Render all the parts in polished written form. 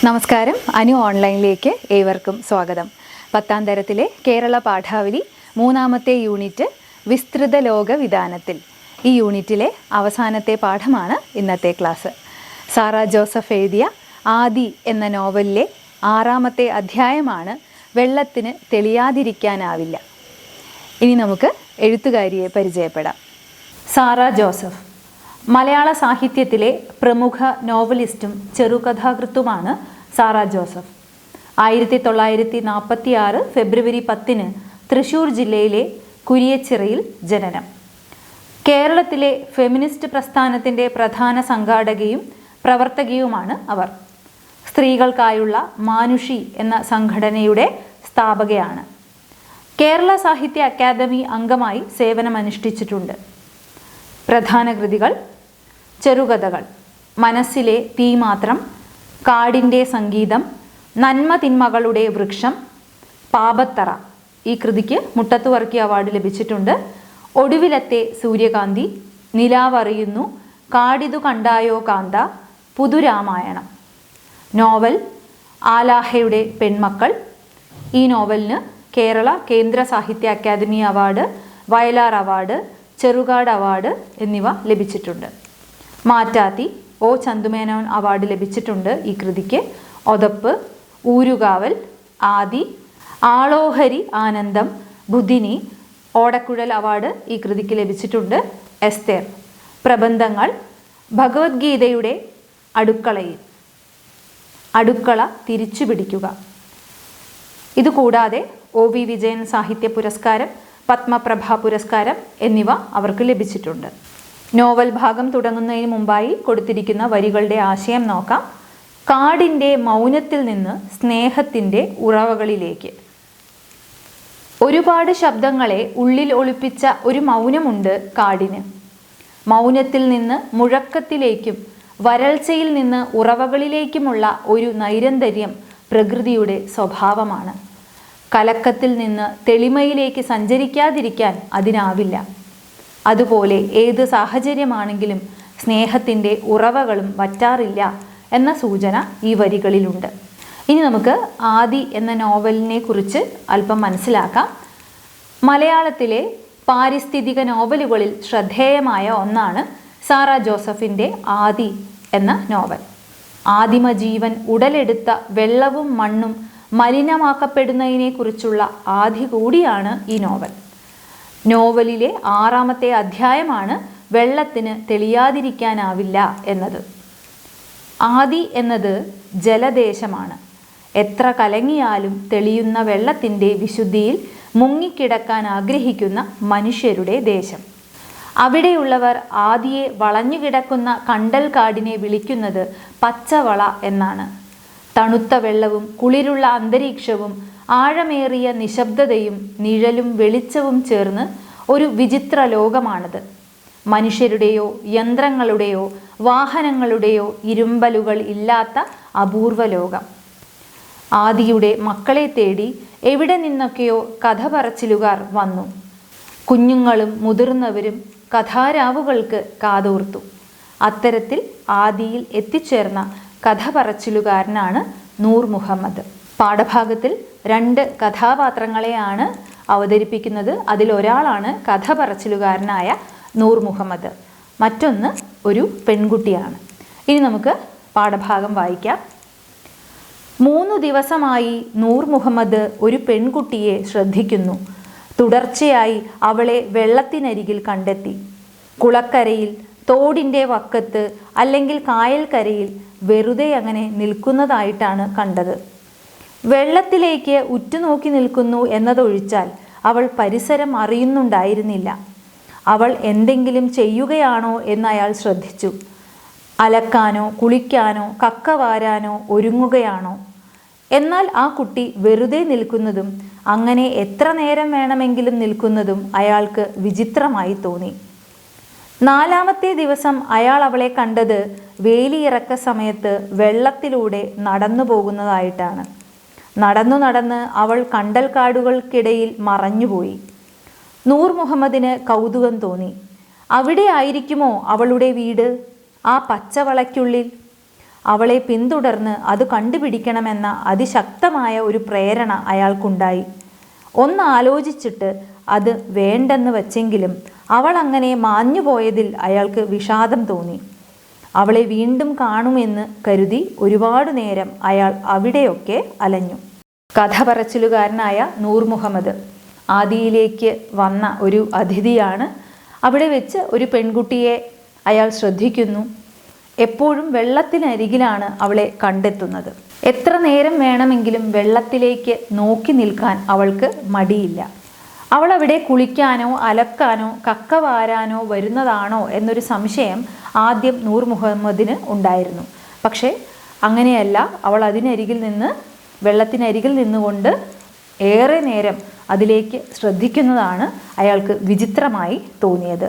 നമസ്കാരം. അനു ഓൺലൈനിലേക്ക് ഏവർക്കും സ്വാഗതം. 10ാം തരത്തിലെ കേരള പാഠാവലി 3ാമത്തെ യൂണിറ്റ് വിസ്തൃത ലോക വിധാനത്തിൽ. ഈ യൂണിറ്റിലെ അവസാനത്തെ പാഠമാണ് ഇന്നത്തെ ക്ലാസ്. സാറ ജോസഫ് എഴുതിയ ആദി എന്ന നോവലിലെ 6ാമത്തെ അധ്യായമാണ് വെള്ളത്തിന് തെളിയാതിരിക്കാനാവില്ല. ഇനി നമുക്ക് എഴുത്തുകാരിയെ പരിചയപ്പെടാം. സാറ ജോസഫ് മലയാള സാഹിത്യത്തിലെ പ്രമുഖ നോവലിസ്റ്റും ചെറുകഥാകൃത്തുമാണ് സാറ ജോസഫ്. 1946 ഫെബ്രുവരി 10 തൃശ്ശൂർ ജില്ലയിലെ കുരിയച്ചിറയിൽ ജനനം. കേരളത്തിലെ ഫെമിനിസ്റ്റ് പ്രസ്ഥാനത്തിൻ്റെ പ്രധാന സംഘാടകയും പ്രവർത്തകയുമാണ് അവർ. സ്ത്രീകൾക്കായുള്ള മാനുഷി എന്ന സംഘടനയുടെ സ്ഥാപകയാണ്. കേരള സാഹിത്യ അക്കാദമി അംഗമായി സേവനമനുഷ്ഠിച്ചിട്ടുണ്ട്. പ്രധാന കൃതികൾ: ചെറുകഥകൾ മനസ്സിലെ തീ മാത്രം, കാടിൻ്റെ സംഗീതം, നന്മ തിന്മകളുടെ വൃക്ഷം, പാപത്തറ. ഈ കൃതിക്ക് മുട്ടത്തുവർക്കി അവാർഡ് ലഭിച്ചിട്ടുണ്ട്. ഒടുവിലത്തെ സൂര്യകാന്തി, നിലാവറിയുന്നു, കാടിതു കണ്ടായോ കാന്ത, പുതുരാമായണം. നോവൽ ആലാഹയുടെ പെൺമക്കൾ. ഈ നോവലിന് Kerala Kendra Sahitya Akademi award, Vayalar award, Cherukad award എന്നിവ ലഭിച്ചിട്ടുണ്ട്. മാറ്റാത്തി ഒ ചന്തുമേനോൻ അവാർഡ് ലഭിച്ചിട്ടുണ്ട് ഈ കൃതിക്ക്. ഒതപ്പ്, ഊരുകാവൽ, ആദി, ആളോഹരി ആനന്ദം, ബുധിനി, ഓടക്കുഴൽ അവാർഡ് ഈ കൃതിക്ക് ലഭിച്ചിട്ടുണ്ട്. എസ്തേർ. പ്രബന്ധങ്ങൾ: ഭഗവത്ഗീതയുടെ അടുക്കളയിൽ, അടുക്കള തിരിച്ചു പിടിക്കുക. ഇതുകൂടാതെ OV വിജയൻ സാഹിത്യ പുരസ്കാരം, പത്മപ്രഭ പുരസ്കാരം എന്നിവ അവർക്ക് ലഭിച്ചിട്ടുണ്ട്. നോവൽ ഭാഗം തുടങ്ങുന്നതിന് മുമ്പായി കൊടുത്തിരിക്കുന്ന വരികളുടെ ആശയം നോക്കാം. കാടിൻ്റെ മൗനത്തിൽ നിന്ന് സ്നേഹത്തിൻ്റെ ഉറവകളിലേക്ക്. ഒരുപാട് ശബ്ദങ്ങളെ ഉള്ളിൽ ഒളിപ്പിച്ച ഒരു മൗനമുണ്ട് കാടിന്. മൗനത്തിൽ നിന്ന് മുഴക്കത്തിലേക്കും വരൾച്ചയിൽ നിന്ന് ഉറവകളിലേക്കുമുള്ള ഒരു നൈരന്തര്യം പ്രകൃതിയുടെ സ്വഭാവമാണ്. കലക്കത്തിൽ നിന്ന് തെളിമയിലേക്ക് സഞ്ചരിക്കാതിരിക്കാൻ അതിനാവില്ല. അതുപോലെ ഏത് സാഹചര്യമാണെങ്കിലും സ്നേഹത്തിൻ്റെ ഉറവകളും വറ്റാറില്ല എന്ന സൂചന ഈ വരികളിലുണ്ട്. ഇനി നമുക്ക് ആദി എന്ന നോവലിനെ കുറിച്ച് അല്പം മനസ്സിലാക്കാം. മലയാളത്തിലെ പാരിസ്ഥിതിക നോവലുകളിൽ ശ്രദ്ധേയമായ ഒന്നാണ് സാറ ജോസഫിൻ്റെ ആദി എന്ന നോവൽ. ആദിമജീവൻ ഉടലെടുത്ത വെള്ളവും മണ്ണും മലിനമാക്കപ്പെടുന്നതിനെക്കുറിച്ചുള്ള ആദി കൂടിയാണ് ഈ നോവൽ. നോവലിലെ 6ാമത്തെ അധ്യായമാണ് വെള്ളത്തിന് തെളിയാതിരിക്കാനാവില്ല എന്നത്. ആദി എന്നത് ജലദേശമാണ്. എത്ര കലങ്ങിയാലും തെളിയുന്ന വെള്ളത്തിൻ്റെ വിശുദ്ധിയിൽ മുങ്ങിക്കിടക്കാൻ ആഗ്രഹിക്കുന്ന മനുഷ്യരുടെ ദേശം. അവിടെയുള്ളവർ ആദിയെ വളഞ്ഞുകിടക്കുന്ന കണ്ടൽ കാടിനെ വിളിക്കുന്നത് പച്ചവള എന്നാണ്. തണുത്ത വെള്ളവും കുളിരുള്ള അന്തരീക്ഷവും ആഴമേറിയ നിശബ്ദതയും നിഴലും വെളിച്ചവും ചേർന്ന് ഒരു വിചിത്ര ലോകമാണത്. മനുഷ്യരുടെയോ യന്ത്രങ്ങളുടെയോ വാഹനങ്ങളുടെയോ ഇരുമ്പലുകൾ ഇല്ലാത്ത അപൂർവ ലോകം. ആദിയുടെ മക്കളെ തേടി എവിടെ നിന്നൊക്കെയോ കഥ പറച്ചിലുകാർ വന്നു. കുഞ്ഞുങ്ങളും മുതിർന്നവരും കഥാരാവുകൾക്ക് കാതോർത്തു. അത്തരത്തിൽ ആദിയിൽ എത്തിച്ചേർന്ന കഥ പറച്ചിലുകാരനാണ് നൂർ മുഹമ്മദ്. പാഠഭാഗത്തിൽ 2 കഥാപാത്രങ്ങളെയാണ് അവതരിപ്പിക്കുന്നത്. അതിലൊരാളാണ് കഥ പറച്ചിലുകാരനായ നൂർ മുഹമ്മദ്, മറ്റൊന്ന് ഒരു പെൺകുട്ടിയാണ്. ഇനി നമുക്ക് പാഠഭാഗം വായിക്കാം. 3 ദിവസമായി നൂർ മുഹമ്മദ് ഒരു പെൺകുട്ടിയെ ശ്രദ്ധിക്കുന്നു. തുടർച്ചയായി അവളെ വെള്ളത്തിനരികിൽ കണ്ടെത്തി. കുളക്കരയിൽ, തോടിൻ്റെ വക്കത്ത് അല്ലെങ്കിൽ കായൽക്കരയിൽ വെറുതെ അങ്ങനെ നിൽക്കുന്നതായിട്ടാണ് കണ്ടത്. വെള്ളത്തിലേക്ക് ഉറ്റുനോക്കി നിൽക്കുന്നു എന്നതൊഴിച്ചാൽ അവൾ പരിസരം അറിയുന്നുണ്ടായിരുന്നില്ല. അവൾ എന്തെങ്കിലും ചെയ്യുകയാണോ എന്ന് അയാൾ ശ്രദ്ധിച്ചു. അലക്കാനോ കുളിക്കാനോ കക്ക വാരാനോ ഒരുങ്ങുകയാണോ? എന്നാൽ ആ കുട്ടി വെറുതെ നിൽക്കുന്നതും അങ്ങനെ എത്ര നേരം വേണമെങ്കിലും നിൽക്കുന്നതും അയാൾക്ക് വിചിത്രമായി തോന്നി. 4ാമത്തെ ദിവസം അയാൾ അവളെ കണ്ടത് വേലിയിറക്ക സമയത്ത് വെള്ളത്തിലൂടെ നടന്നു പോകുന്നതായിട്ടാണ്. നടന്ന് അവൾ കണ്ടൽക്കാടുകൾക്കിടയിൽ മറഞ്ഞുപോയി. നൂർ മുഹമ്മദിന് കൗതുകം തോന്നി. അവിടെ ആയിരിക്കുമോ അവളുടെ വീട്, ആ പച്ചവളയ്ക്കുള്ളിൽ? അവളെ പിന്തുടർന്ന് അത് കണ്ടുപിടിക്കണമെന്ന അതിശക്തമായ ഒരു പ്രേരണ അയാൾക്കുണ്ടായി. ഒന്നാലോചിച്ചിട്ട് അത് വേണ്ടെന്ന് വച്ചെങ്കിലും അവൾ അങ്ങനെ മാഞ്ഞുപോയതിൽ അയാൾക്ക് വിഷാദം തോന്നി. അവളെ വീണ്ടും കാണുമെന്ന് കരുതി ഒരുപാട് നേരം അയാൾ അവിടെയൊക്കെ അലഞ്ഞു. കഥ പറച്ചിലുകാരനായ നൂർ മുഹമ്മദ് ആദിയിലേക്ക് വന്ന ഒരു അതിഥിയാണ്. അവിടെ വെച്ച് ഒരു പെൺകുട്ടിയെ അയാൾ ശ്രദ്ധിക്കുന്നു. എപ്പോഴും വെള്ളത്തിനരികിലാണ് അവളെ കണ്ടെത്തുന്നത്. എത്ര നേരം വേണമെങ്കിലും വെള്ളത്തിലേക്ക് നോക്കി നിൽക്കാൻ അവൾക്ക് മടിയില്ല. അവൾ അവിടെ കുളിക്കാനോ അലക്കാനോ കക്ക വാരാനോ വരുന്നതാണോ എന്നൊരു സംശയം ആദ്യം നൂർ മുഹമ്മദിന് ഉണ്ടായിരുന്നു. പക്ഷേ അങ്ങനെയല്ല. അവൾ വെള്ളത്തിനരികിൽ നിന്നുകൊണ്ട് ഏറെ നേരം അതിലേക്ക് ശ്രദ്ധിക്കുന്നതാണ് അയാൾക്ക് വിചിത്രമായി തോന്നിയത്.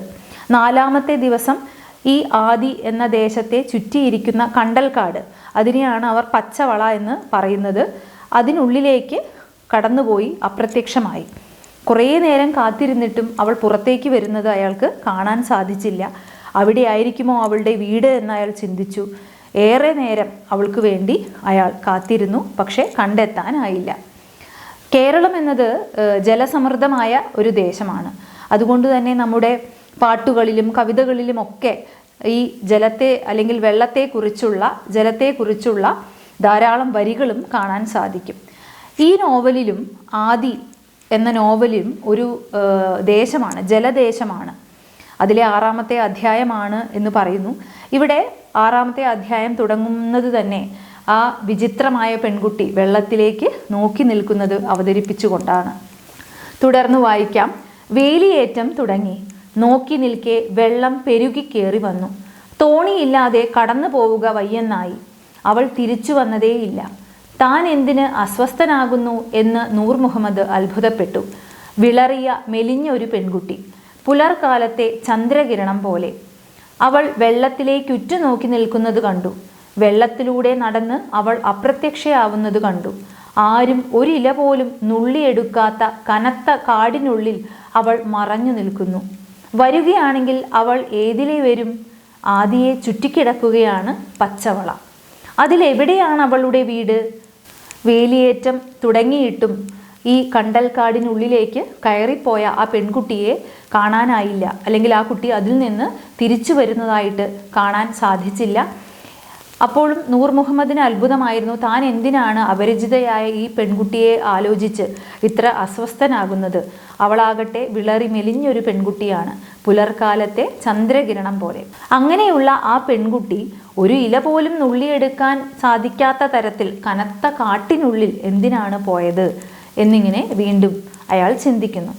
4ാമത്തെ ദിവസം ഈ ആദി എന്ന ദേശത്തെ ചുറ്റിയിരിക്കുന്ന കണ്ടൽക്കാട്, അതിനെയാണ് അവർ പച്ചവള എന്ന് പറയുന്നത്, അതിനുള്ളിലേക്ക് കടന്നുപോയി അപ്രത്യക്ഷമായി. കുറേ നേരം കാത്തിരുന്നിട്ടും അവൾ പുറത്തേക്ക് വരുന്നത് അയാൾക്ക് കാണാൻ സാധിച്ചില്ല. അവിടെ ആയിരിക്കുമോ അവളുടെ വീട് എന്ന് അയാൾ ചിന്തിച്ചു. ഏറെ നേരം അവൾക്ക് വേണ്ടി അയാൾ കാത്തിരുന്നു. പക്ഷേ കണ്ടെത്താനായില്ല. കേരളം എന്നത് ജലസമൃദ്ധമായ ഒരു ദേശമാണ്. അതുകൊണ്ട് തന്നെ നമ്മുടെ പാട്ടുകളിലും കവിതകളിലുമൊക്കെ ഈ ജലത്തെ അല്ലെങ്കിൽ ജലത്തെക്കുറിച്ചുള്ള ധാരാളം വരികളും കാണാൻ സാധിക്കും. ഈ നോവലിലും ആദി എന്ന നോവലും ഒരു ദേശമാണ്, ജലദേശമാണ്. അതിലെ 6ാമത്തെ അധ്യായമാണ് എന്ന് പറയുന്നു. ഇവിടെ 6ാമത്തെ അധ്യായം തുടങ്ങുന്നത് തന്നെ ആ വിചിത്രമായ പെൺകുട്ടി വെള്ളത്തിലേക്ക് നോക്കി നിൽക്കുന്നത് അവതരിപ്പിച്ചുകൊണ്ടാണ്. തുടർന്ന് വായിക്കാം. വേലിയേറ്റം തുടങ്ങി. നോക്കി നിൽക്കെ വെള്ളം പെരുകിക്കേറി വന്നു. തോണിയില്ലാതെ കടന്നു പോവുക വയ്യെന്നായി. അവൾ തിരിച്ചു വന്നതേയില്ല. താൻ എന്തിന് അസ്വസ്ഥനാകുന്നു എന്ന് നൂർ മുഹമ്മദ് അത്ഭുതപ്പെട്ടു. വിളറിയ മെലിഞ്ഞൊരു പെൺകുട്ടി, പുലർക്കാലത്തെ ചന്ദ്രകിരണം പോലെ. അവൾ വെള്ളത്തിലേക്കുറ്റു നോക്കി നിൽക്കുന്നത് കണ്ടു. വെള്ളത്തിലൂടെ നടന്ന് അവൾ അപ്രത്യക്ഷയാവുന്നത് കണ്ടു. ആരും ഒരില പോലും നുള്ളിയെടുക്കാത്ത കനത്ത കാടിനുള്ളിൽ അവൾ മറഞ്ഞു നിൽക്കുന്നു. വരികയാണെങ്കിൽ അവൾ ഏതിലെ വരും? ആദിയെ ചുറ്റിക്കിടക്കുകയാണ് പച്ചവള. അതിലെവിടെയാണ് അവളുടെ വീട്? വേലിയേറ്റം തുടങ്ങിയിട്ടും ഈ കണ്ടൽക്കാടിനുള്ളിലേക്ക് കയറിപ്പോയ ആ പെൺകുട്ടിയെ കാണാനായില്ല. അല്ലെങ്കിൽ ആ കുട്ടി അതിൽ നിന്ന് തിരിച്ചു വരുന്നതായിട്ട് കാണാൻ സാധിച്ചില്ല. അപ്പോഴും നൂർ മുഹമ്മദിന് അത്ഭുതമായിരുന്നു. താൻ എന്തിനാണ് അപരിചിതയായ ഈ പെൺകുട്ടിയെ ആലോചിച്ച് ഇത്ര അസ്വസ്ഥനാകുന്നത്? അവളാകട്ടെ വിളറി മെലിഞ്ഞൊരു പെൺകുട്ടിയാണ്, പുലർക്കാലത്തെ ചന്ദ്രകിരണം പോലെ. അങ്ങനെയുള്ള ആ പെൺകുട്ടി ഒരു ഇല പോലും നുള്ളിയെടുക്കാൻ സാധിക്കാത്ത തരത്തിൽ കനത്ത കാട്ടിനുള്ളിൽ എന്തിനാണ് പോയത് എന്നിങ്ങനെ വീണ്ടും അയാൾ ചിന്തിക്കുന്നു.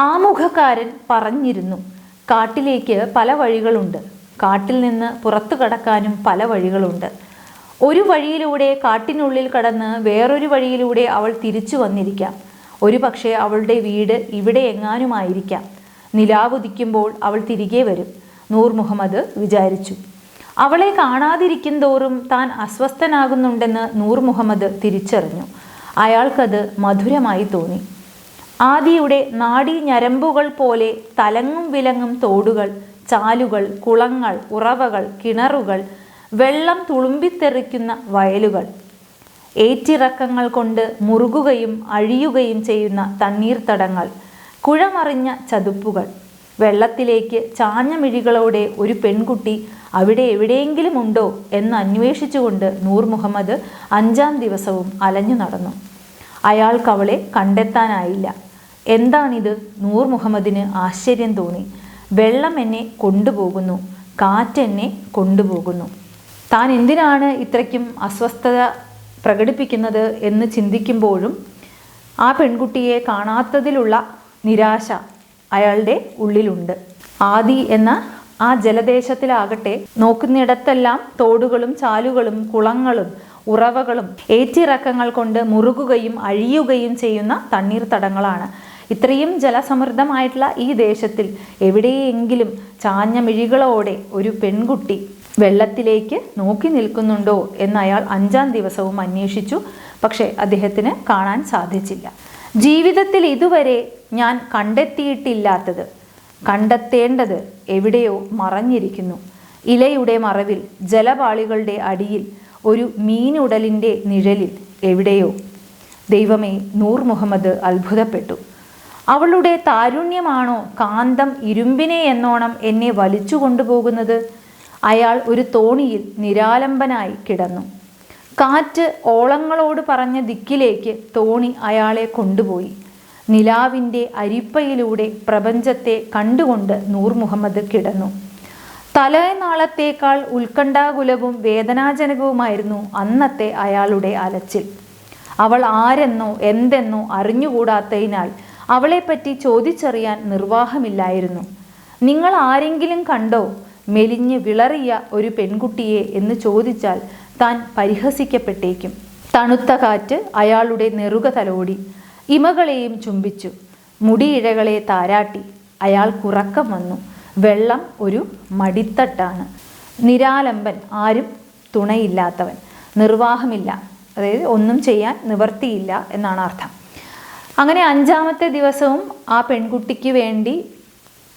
ആമുഖക്കാരൻ പറഞ്ഞിരുന്നു, കാട്ടിലേക്ക് പല വഴികളുണ്ട്. കാട്ടിൽ നിന്ന് പുറത്തു കടക്കാനും പല വഴികളുണ്ട്. ഒരു വഴിയിലൂടെ കാട്ടിനുള്ളിൽ കടന്ന് വേറൊരു വഴിയിലൂടെ അവൾ തിരിച്ചു വന്നിരിക്കാം. ഒരു പക്ഷേ അവളുടെ വീട് ഇവിടെ എങ്ങാനുമായിരിക്കാം. നിലാവുദിക്കുമ്പോൾ അവൾ തിരികെ വരും, നൂർ മുഹമ്മദ് വിചാരിച്ചു. അവളെ കാണാതിരിക്കും തോറും താൻ അസ്വസ്ഥനാകുന്നുണ്ടെന്ന് നൂർ മുഹമ്മദ് തിരിച്ചറിഞ്ഞു. അയാൾക്കത് മധുരമായി തോന്നി. ആദിയുടെ നാഡീ ഞരമ്പുകൾ പോലെ തലങ്ങും വിലങ്ങും തോടുകൾ, ചാലുകൾ, കുളങ്ങൾ, ഉറവകൾ, കിണറുകൾ, വെള്ളം തുളുമ്പിത്തെറിക്കുന്ന വയലുകൾ, ഏറ്റിറക്കങ്ങൾ കൊണ്ട് മുറുകുകയും അഴിയുകയും ചെയ്യുന്ന തണ്ണീർത്തടങ്ങൾ, കുഴമറിഞ്ഞ ചതുപ്പുകൾ. വെള്ളത്തിലേക്ക് ചാഞ്ഞ മിഴികളോടെ ഒരു പെൺകുട്ടി അവിടെ എവിടെയെങ്കിലും ഉണ്ടോ എന്ന് അന്വേഷിച്ചുകൊണ്ട് നൂർ മുഹമ്മദ് 5ാം ദിവസവും അലഞ്ഞു നടന്നു. അയാൾക്കവളെ കണ്ടെത്താനായില്ല. എന്താണിത്? നൂർ മുഹമ്മദിന് ആശ്ചര്യം തോന്നി. വെള്ളം എന്നെ കൊണ്ടുപോകുന്നു, കാറ്റെന്നെ കൊണ്ടുപോകുന്നു. താൻ എന്തിനാണ് ഇത്രയ്ക്കും അസ്വസ്ഥത പ്രകടിപ്പിക്കുന്നത് എന്ന് ചിന്തിക്കുമ്പോഴും ആ പെൺകുട്ടിയെ കാണാത്തതിലുള്ള നിരാശ അയാളുടെ ഉള്ളിലുണ്ട്. ആദി എന്ന ആ ജലദേശത്തിലാകട്ടെ നോക്കുന്നിടത്തെല്ലാം തോടുകളും ചാലുകളും കുളങ്ങളും ഉറവകളും ഏറ്റിറക്കങ്ങൾ കൊണ്ട് മുറുകുകയും അഴിയുകയും ചെയ്യുന്ന തണ്ണീർത്തടങ്ങളാണ്. ഇത്രയും ജലസമൃദ്ധമായിട്ടുള്ള ഈ ദേശത്തിൽ എവിടെയെങ്കിലും ചാഞ്ഞ മിഴികളോടെ ഒരു പെൺകുട്ടി വെള്ളത്തിലേക്ക് നോക്കി നിൽക്കുന്നുണ്ടോ എന്ന് അയാൾ 5ാം ദിവസവും അന്വേഷിച്ചു. പക്ഷേ അദ്ദേഹത്തിന് കാണാൻ സാധിച്ചില്ല. ജീവിതത്തിൽ ഇതുവരെ ഞാൻ കണ്ടെത്തിയിട്ടില്ലാത്തത്, കണ്ടെത്തേണ്ടത് എവിടെയോ മറഞ്ഞിരിക്കുന്നു. ഇലയുടെ മറവിൽ ജലപാളികളുടെ അടിയിൽ ഒരു മീനുടലിൻ്റെ നിഴലിൽ എവിടെയോ. ദൈവമേ, നൂർ മുഹമ്മദ് അത്ഭുതപ്പെട്ടു. അവളുടെ താരുണ്യമാണോ കാന്തം ഇരുമ്പിനെ എന്നോണം എന്നെ വലിച്ചു കൊണ്ടുപോകുന്നത്? അയാൾ ഒരു തോണിയിൽ നിരാലംബനായി കിടന്നു. കാറ്റ് ഓളങ്ങളോട് പറഞ്ഞ ദിക്കിലേക്ക് തോണി അയാളെ കൊണ്ടുപോയി. നിലാവിൻ്റെ അരിപ്പയിലൂടെ പ്രപഞ്ചത്തെ കണ്ടുകൊണ്ട് നൂർ മുഹമ്മദ് കിടന്നു. തലേനാളത്തേക്കാൾ ഉത്കണ്ഠാകുലവും വേദനാജനകവുമായിരുന്നു അന്നത്തെ അയാളുടെ അലച്ചിൽ. അവൾ ആരെന്നോ എന്തെന്നോ അറിഞ്ഞുകൂടാത്തതിനാൽ അവളെപ്പറ്റി ചോദിച്ചറിയാൻ നിർവാഹമില്ലായിരുന്നു. നിങ്ങൾ ആരെങ്കിലും കണ്ടോ മെലിഞ്ഞ് വിളറിയ ഒരു പെൺകുട്ടിയെ എന്ന് ചോദിച്ചാൽ താൻ പരിഹസിക്കപ്പെട്ടേക്കും. തണുത്ത കാറ്റ് അയാളുടെ നെറുക തലോടി ഇമകളെയും ചുംബിച്ചു. മുടിയിഴകളെ താരാട്ടി. അയാൾക്കുറക്കം വന്നു. വെള്ളം ഒരു മടിത്തട്ടാണ്. നിരാലംബൻ, ആരും തുണയില്ലാത്തവൻ, നിർവാഹമില്ല, അതായത് ഒന്നും ചെയ്യാൻ നിവർത്തിയില്ല എന്നാണ് അർത്ഥം. അങ്ങനെ 5-ാമത്തെ ദിവസവും ആ പെൺകുട്ടിക്ക് വേണ്ടി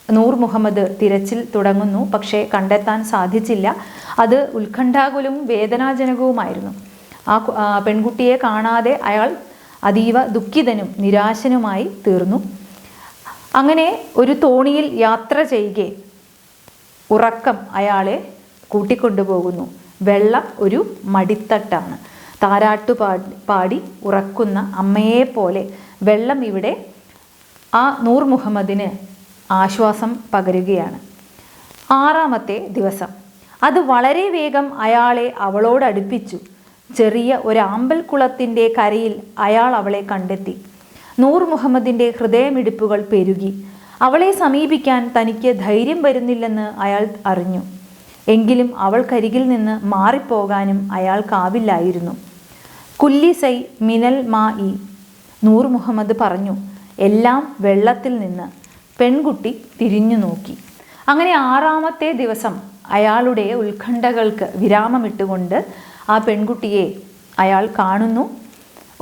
നൂർ മുഹമ്മദ് തിരച്ചിൽ തുടങ്ങുന്നു. പക്ഷേ കണ്ടെത്താൻ സാധിച്ചില്ല. അത് ഉത്കണ്ഠാകുലവും വേദനാജനകവുമായിരുന്നു. ആ പെൺകുട്ടിയെ കാണാതെ അയാൾ അതീവ ദുഃഖിതനും നിരാശനുമായി തീർന്നു. അങ്ങനെ ഒരു തോണിയിൽ യാത്ര ചെയ്യേ ഉറക്കം അയാളെ കൂട്ടിക്കൊണ്ടുപോകുന്നു. വെള്ളം ഒരു മടിത്തട്ടാണ്. താരാട്ടുപാടി ഉറക്കുന്ന അമ്മയെപ്പോലെ വെള്ളം ഇവിടെ ആ നൂർ മുഹമ്മദിന് ആശ്വാസം പകരുകയാണ്. 6-ാമത്തെ ദിവസം അത് വളരെ വേഗം അയാളെ അവളോടടുപ്പിച്ചു. ചെറിയ ഒരാമ്പൽ കുളത്തിൻ്റെ കരയിൽ അയാൾ അവളെ കണ്ടെത്തി. നൂർ മുഹമ്മദിൻ്റെ ഹൃദയമിടിപ്പുകൾ പെരുകി. അവളെ സമീപിക്കാൻ തനിക്ക് ധൈര്യം വരുന്നില്ലെന്ന് അയാൾ അറിഞ്ഞു. എങ്കിലും അവൾക്കരികിൽ നിന്ന് മാറിപ്പോകാനും അയാൾക്കാവില്ലായിരുന്നു. കുല്ലി സൈ മിനൽ മാ ഇ, നൂർ മുഹമ്മദ് പറഞ്ഞു. എല്ലാം വെള്ളത്തിൽ നിന്ന്. പെൺകുട്ടി തിരിഞ്ഞു നോക്കി. അങ്ങനെ 6-ാമത്തെ ദിവസം അയാളുടെ ഉത്കണ്ഠകൾക്ക് വിരാമമിട്ടുകൊണ്ട് ആ പെൺകുട്ടിയെ അയാൾ കാണുന്നു.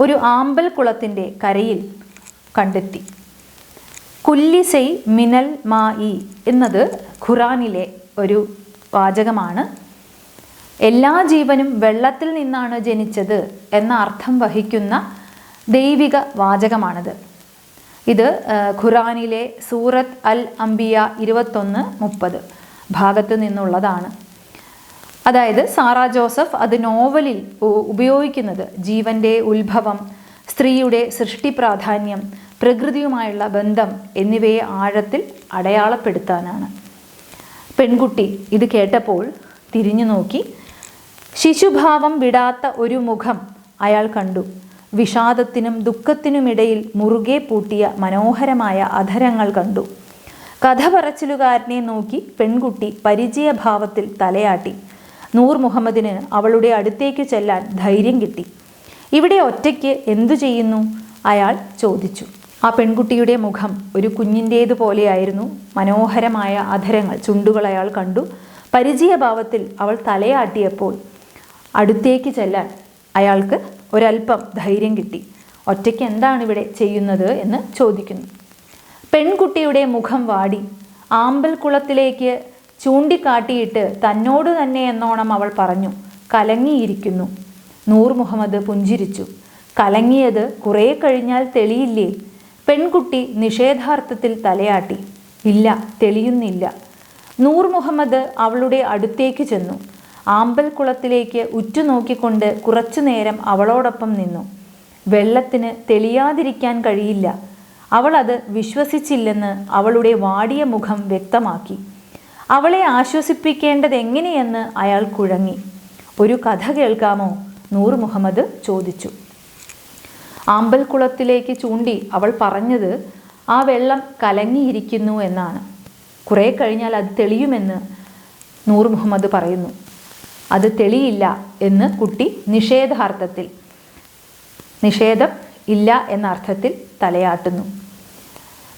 ഒരു ആമ്പൽ കുളത്തിൻ്റെ കരയിൽ കണ്ടെത്തി. കുല്ലി സൈ മിനൽ മാ ഇ എന്നത് ഖുറാനിലെ ഒരു വാചകമാണ്. എല്ലാ ജീവനും വെള്ളത്തിൽ നിന്നാണ് ജനിച്ചത് എന്ന അർത്ഥം വഹിക്കുന്ന ദൈവിക വാചകമാണിത്. ഇത് ഖുറാനിലെ സൂറത്ത് അൽ അംബിയ 21:30 ഭാഗത്ത് നിന്നുള്ളതാണ്. അതായത് സാറാ ജോസഫ് അത് നോവലിൽ ഉപയോഗിക്കുന്നത് ജീവൻ്റെ ഉത്ഭവം, സ്ത്രീയുടെ സൃഷ്ടി പ്രാധാന്യം, പ്രകൃതിയുമായുള്ള ബന്ധം എന്നിവയെ ആഴത്തിൽ അടയാളപ്പെടുത്താനാണ്. പെൺകുട്ടി ഇത് കേട്ടപ്പോൾ തിരിഞ്ഞു നോക്കി. ശിശുഭാവം വിടാത്ത ഒരു മുഖം അയാൾ കണ്ടു. വിഷാദത്തിനും ദുഃഖത്തിനുമിടയിൽ മുറുകെ പൂട്ടിയ മനോഹരമായ അധരങ്ങൾ കണ്ടു. കഥ പറച്ചിലുകാരനെ നോക്കി പെൺകുട്ടി പരിചയഭാവത്തിൽ തലയാട്ടി. നൂർ മുഹമ്മദിന് അവളുടെ അടുത്തേക്ക് ചെല്ലാൻ ധൈര്യം കിട്ടി. ഇവിടെ ഒറ്റയ്ക്ക് എന്തു ചെയ്യുന്നു? അയാൾ ചോദിച്ചു. ആ പെൺകുട്ടിയുടെ മുഖം ഒരു കുഞ്ഞിൻ്റേതുപോലെയായിരുന്നു. മനോഹരമായ അധരങ്ങൾ, ചുണ്ടുകൾ അയാൾ കണ്ടു. പരിചയഭാവത്തിൽ അവൾ തലയാട്ടിയപ്പോൾ അടുത്തേക്ക് ചെല്ലാൻ അയാൾക്ക് ഒരല്പം ധൈര്യം കിട്ടി. ഒറ്റയ്ക്ക് എന്താണ് ഇവിടെ ചെയ്യുന്നത് എന്ന് ചോദിക്കുന്നു. പെൺകുട്ടിയുടെ മുഖം വാടി. ആമ്പൽ കുളത്തിലേക്ക് ചൂണ്ടിക്കാട്ടിയിട്ട് തന്നോട് തന്നെ എന്നോണം അവൾ പറഞ്ഞു, കലങ്ങിയിരിക്കുന്നു. നൂർ മുഹമ്മദ് പുഞ്ചിരിച്ചു. കലങ്ങിയത് കുറേ കഴിഞ്ഞാൽ തെളിയില്ലേ? പെൺകുട്ടി നിഷേധാർത്ഥത്തിൽ തലയാട്ടി. ഇല്ല, തെളിയുന്നില്ല. നൂർ മുഹമ്മദ് അവളുടെ അടുത്തേക്ക് ചെന്നു. ആമ്പൽ കുളത്തിലേക്ക് ഉറ്റുനോക്കിക്കൊണ്ട് കുറച്ചു നേരം അവളോടൊപ്പം നിന്നു. വെള്ളത്തിന് തെളിയാതിരിക്കാൻ കഴിയില്ല. അവൾ അത് വിശ്വസിച്ചില്ലെന്ന് അവളുടെ വാടിയ മുഖം വ്യക്തമാക്കി. അവളെ ആശ്വസിപ്പിക്കേണ്ടത് എങ്ങനെയെന്ന് അയാൾ കുഴങ്ങി. ഒരു കഥ കേൾക്കാമോ? നൂർ മുഹമ്മദ് ചോദിച്ചു. ആമ്പൽ കുളത്തിലേക്ക് ചൂണ്ടി അവൾ പറഞ്ഞത് ആ വെള്ളം കലങ്ങിയിരിക്കുന്നു എന്നാണ്. കുറേ കഴിഞ്ഞാൽ അത് തെളിയുമെന്ന് നൂർ മുഹമ്മദ് പറയുന്നു. അത് തെളിയില്ല എന്ന് കുട്ടി നിഷേധാർത്ഥത്തിൽ, നിഷേധം ഇല്ല എന്ന അർത്ഥത്തിൽ തലയാട്ടുന്നു.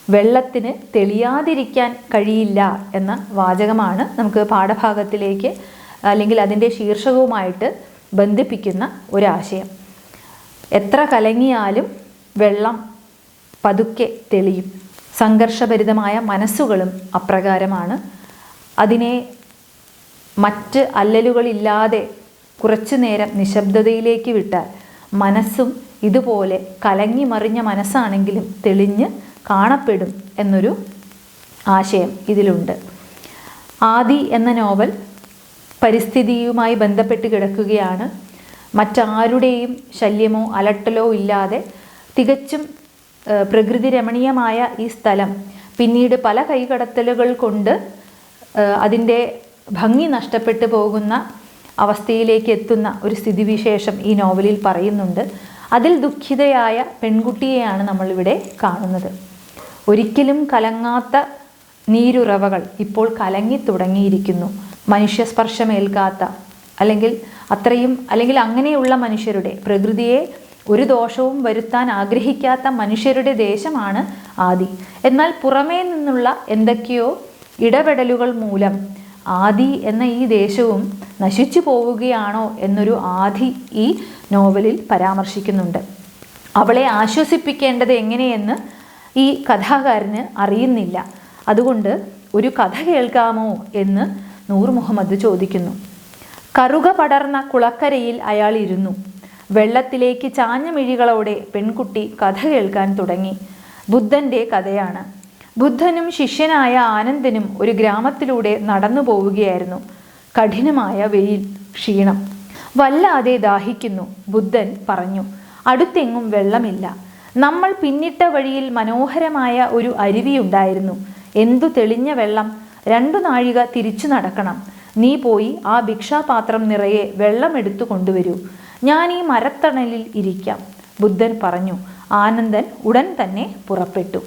വെള്ളത്തിന് തെളിയാതിരിക്കാൻ കഴിയില്ല എന്ന വാചകമാണ് നമുക്ക് പാഠഭാഗത്തിലേക്ക് അല്ലെങ്കിൽ അതിൻ്റെ ശീർഷകവുമായിട്ട് ബന്ധിപ്പിക്കുന്ന ഒരാശയം. എത്ര കലങ്ങിയാലും വെള്ളം പതുക്കെ തെളിയും. സംഘർഷഭരിതമായ മനസ്സുകളും അപ്രകാരമാണ്. അതിനെ മറ്റ് അല്ലലുകളില്ലാതെ കുറച്ചു നേരം നിശബ്ദതയിലേക്ക് വിട്ടാൽ മനസ്സും ഇതുപോലെ കലങ്ങിമറിഞ്ഞ മനസ്സാണെങ്കിലും തെളിഞ്ഞ് കാണപ്പെടും എന്നൊരു ആശയം ഇതിലുണ്ട്. ആദി എന്ന നോവൽ പരിസ്ഥിതിയുമായി ബന്ധപ്പെട്ട് കിടക്കുകയാണ്. മറ്റാരുടെയും ശല്യമോ അലട്ടലോ ഇല്ലാതെ തികച്ചും പ്രകൃതി രമണീയമായ ഈ സ്ഥലം പിന്നീട് പല കൈകടത്തലുകൾ കൊണ്ട് അതിൻ്റെ ഭംഗി നഷ്ടപ്പെട്ടു പോകുന്ന അവസ്ഥയിലേക്ക് എത്തുന്ന ഒരു സ്ഥിതിവിശേഷം ഈ നോവലിൽ പറയുന്നുണ്ട്. അതിൽ ദുഃഖിതയായ പെൺകുട്ടിയെയാണ് നമ്മളിവിടെ കാണുന്നത്. ഒരിക്കലും കലങ്ങാത്ത നീരുറവകൾ ഇപ്പോൾ കലങ്ങി തുടങ്ങിയിരിക്കുന്നു. മനുഷ്യസ്പർശമേൽക്കാത്ത അല്ലെങ്കിൽ അങ്ങനെയുള്ള മനുഷ്യരുടെ, പ്രകൃതിയെ ഒരു ദോഷവും വരുത്താൻ ആഗ്രഹിക്കാത്ത മനുഷ്യരുടെ ദേശമാണ് ആദി. എന്നാൽ പുറമേ നിന്നുള്ള എന്തൊക്കെയോ ഇടപെടലുകൾ മൂലം ആദി എന്ന ഈ ദേശവും നശിച്ചു പോവുകയാണോ എന്നൊരു ആദി ഈ നോവലിൽ പരാമർശിക്കുന്നുണ്ട്. അവളെ ആശ്വസിപ്പിക്കേണ്ടത് എങ്ങനെയെന്ന് ഈ കഥാകാരന് അറിയുന്നില്ല. അതുകൊണ്ട് ഒരു കഥ കേൾക്കാമോ എന്ന് നൂർ മുഹമ്മദ് ചോദിക്കുന്നു. കറുക പടർന്ന കുളക്കരയിൽ അയാൾ ഇരുന്നു. വെള്ളത്തിലേക്ക് ചാഞ്ഞ മിഴികളോടെ പെൺകുട്ടി കഥ കേൾക്കാൻ തുടങ്ങി. ബുദ്ധൻ്റെ കഥയാണ്. ബുദ്ധനും ശിഷ്യനായ ആനന്ദനും ഒരു ഗ്രാമത്തിലൂടെ നടന്നു പോവുകയായിരുന്നു. കഠിനമായ വെയിൽ, ക്ഷീണം, വല്ലാതെ ദാഹിക്കുന്നു. ബുദ്ധൻ പറഞ്ഞു, അടുത്തെങ്ങും വെള്ളമില്ല. നമ്മൾ പിന്നിട്ട വഴിയിൽ മനോഹരമായ ഒരു അരുവിയുണ്ടായിരുന്നു. എന്തു തെളിഞ്ഞ വെള്ളം! 2 നാഴിക തിരിച്ചു നടക്കണം. നീ പോയി ആ ഭിക്ഷാപാത്രം നിറയെ വെള്ളം എടുത്തു കൊണ്ടുവരൂ. ഞാൻ ഈ മരത്തണലിൽ ഇരിക്കാം, ബുദ്ധൻ പറഞ്ഞു. ആനന്ദൻ ഉടൻ തന്നെ പുറപ്പെട്ടു.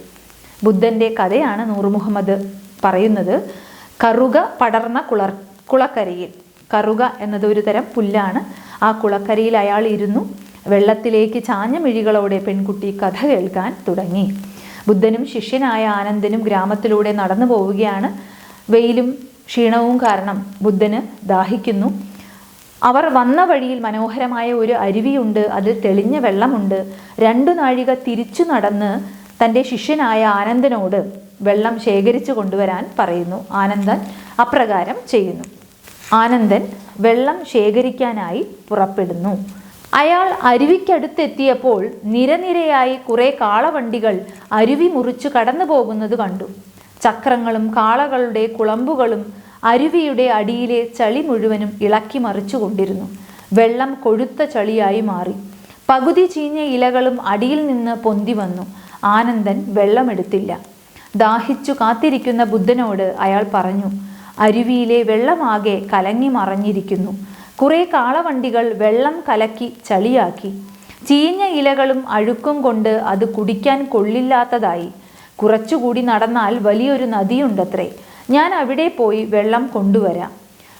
ബുദ്ധൻ്റെ കഥയാണ് നൂർ മുഹമ്മദ് പറയുന്നത്. കറുക പടർന്ന കുളക്കരയിൽ. കറുക എന്നത് ഒരു തരം പുല്ലാണ്. ആ കുളക്കരയിൽ അയാൾ ഇരുന്നു. വെള്ളത്തിലേക്ക് ചാഞ്ഞ മിഴികളോടെ പെൺകുട്ടി കഥ കേൾക്കാൻ തുടങ്ങി. ബുദ്ധനും ശിഷ്യനായ ആനന്ദനും ഗ്രാമത്തിലൂടെ നടന്നു പോവുകയാണ്. വെയിലും ക്ഷീണവും കാരണം ബുദ്ധന് ദാഹിക്കുന്നു. അവർ വന്ന വഴിയിൽ മനോഹരമായ ഒരു അരുവിയുണ്ട്. അതിൽ തെളിഞ്ഞ വെള്ളമുണ്ട്. 2 നാഴിക തിരിച്ചു നടന്ന് തൻ്റെ ശിഷ്യനായ ആനന്ദനോട് വെള്ളം ശേഖരിച്ചു കൊണ്ടുവരാൻ പറയുന്നു. ആനന്ദൻ അപ്രകാരം ചെയ്യുന്നു. ആനന്ദൻ വെള്ളം ശേഖരിക്കാനായി പുറപ്പെടുന്നു. അയാൾ അരുവിക്കടുത്തെത്തിയപ്പോൾ നിരനിരയായി കുറേ കാളവണ്ടികൾ അരുവി മുറിച്ചു കടന്നു പോകുന്നത് കണ്ടു. ചക്രങ്ങളും കാളകളുടെ കുളമ്പുകളും അരുവിയുടെ അടിയിലെ ചളി മുഴുവനും ഇളക്കി മറിച്ചു കൊണ്ടിരുന്നു. വെള്ളം കൊഴുത്ത ചളിയായി മാറി. പകുതി ചീഞ്ഞ ഇലകളും അടിയിൽ നിന്ന് പൊന്തി വന്നു. ആനന്ദൻ വെള്ളമെടുത്തില്ല. ദാഹിച്ചു കാത്തിരിക്കുന്ന ബുദ്ധനോട് അയാൾ പറഞ്ഞു, അരുവിയിലെ വെള്ളമാകെ കലങ്ങി മറഞ്ഞിരിക്കുന്നു. കുറേ കാളവണ്ടികൾ വെള്ളം കലക്കി ചളിയാക്കി. ചീഞ്ഞ ഇലകളും അഴുക്കും കൊണ്ട് അത് കുടിക്കാൻ കൊള്ളില്ലാത്തതായി. കുറച്ചുകൂടി നടന്നാൽ വലിയൊരു നദിയുണ്ടത്രേ. ഞാൻ അവിടെ പോയി വെള്ളം കൊണ്ടുവരാം.